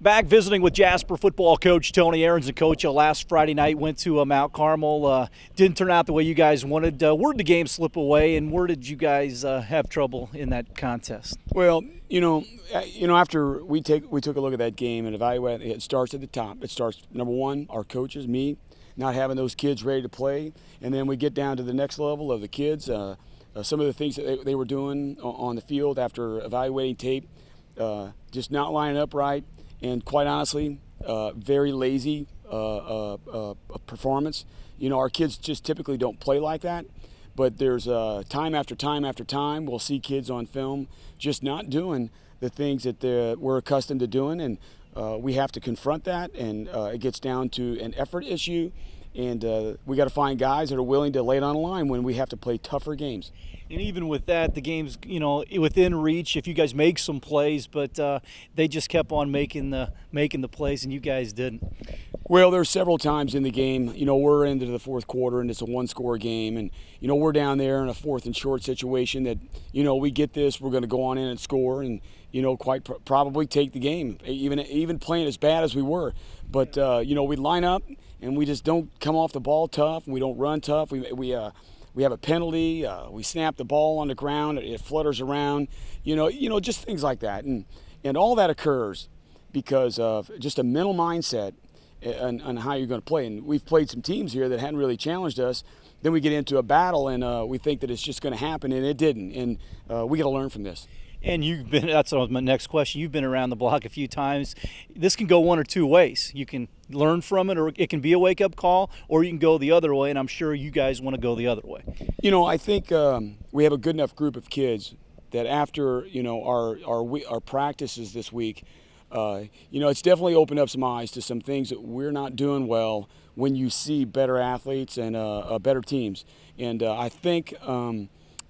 Back visiting with Jasper football coach Tony Ahrens. And coach, last Friday night went to Mount Carmel. Didn't turn out the way you guys wanted. Where did the game slip away, and where did you guys have trouble in that contest? Well, after we took a look at that game and evaluated, it starts at the top. It starts, number one, our coaches, me, not having those kids ready to play, and then we get down to the next level of the kids. Some of the things that they were doing on the field after evaluating tape, just not lining up right. And quite honestly, very lazy performance. Our kids just typically don't play like that. But there's time after time after time, we'll see kids on film just not doing the things that we're accustomed to doing. And we have to confront that. And it gets down to an effort issue. And we got to find guys that are willing to lay it on the line when we have to play tougher games. And even with that, the game's within reach if you guys make some plays, but they just kept on making the plays, and you guys didn't. Well, there's several times in the game. We're into the fourth quarter, and it's a one-score game, and we're down there in a fourth and short situation that we get this, we're going to go on in and score, and probably take the game, even playing as bad as we were. But we line up, and we just don't come off the ball tough. We don't run tough. We have a penalty. We snap the ball on the ground. It flutters around. Just things like that, and all that occurs because of just a mental mindset on how you're going to play. And we've played some teams here that hadn't really challenged us. Then we get into a battle, and we think that it's just going to happen, and it didn't. And we got to learn from this. And that's my next question. You've been around the block a few times. This can go one or two ways. You can learn from it, or it can be a wake-up call, or you can go the other way, and I'm sure you guys want to go the other way. I think we have a good enough group of kids that after, our practices this week, it's definitely opened up some eyes to some things that we're not doing well when you see better athletes and better teams. And I think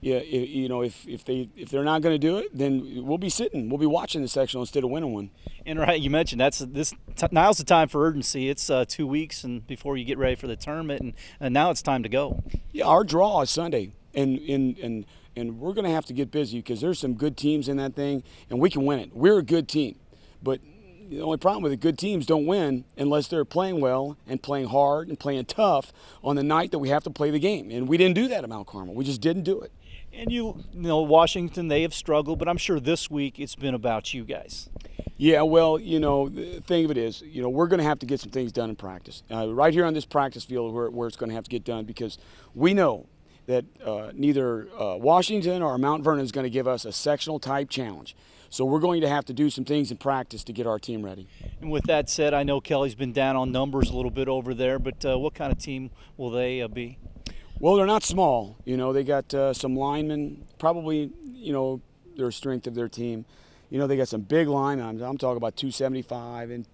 if they're not going to do it, then we'll be watching the sectional instead of winning one. And right, you mentioned now's the time for urgency. It's 2 weeks and before you get ready for the tournament, and now it's time to go. Yeah, our draw is Sunday, and we're going to have to get busy because there's some good teams in that thing, and we can win it. We're a good team, but the only problem with the good teams don't win unless they're playing well and playing hard and playing tough on the night that we have to play the game. And we didn't do that at Mount Carmel. We just didn't do it. And Washington, they have struggled, but I'm sure this week it's been about you guys. Yeah, well, the thing of it is, we're going to have to get some things done in practice. Right here on this practice field where it's going to have to get done, because we know that neither Washington or Mount Vernon is going to give us a sectional type challenge. So we're going to have to do some things in practice to get our team ready. And with that said, I know Kelly's been down on numbers a little bit over there, but what kind of team will they be? Well, they're not small. They got some linemen, probably, their strength of their team. They got some big linemen. I'm talking about 275 and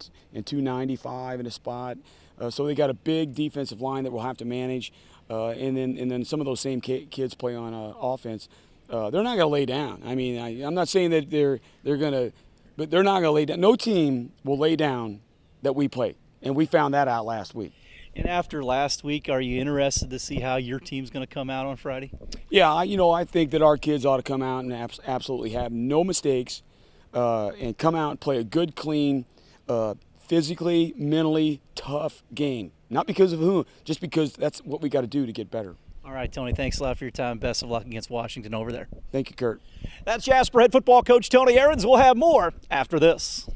295 in a spot. So they got a big defensive line that we'll have to manage. And then some of those same kids play on offense. They're not going to lay down. I mean, I'm not saying that they're going to, but they're not going to lay down. No team will lay down that we play, and we found that out last week. And after last week, are you interested to see how your team's going to come out on Friday? Yeah, I think that our kids ought to come out and absolutely have no mistakes and come out and play a good, clean, physically, mentally tough game. Not because of who, just because that's what we got to do to get better. All right, Tony, thanks a lot for your time. Best of luck against Washington over there. Thank you, Kurt. That's Jasper head football coach Tony Ahrens. We'll have more after this.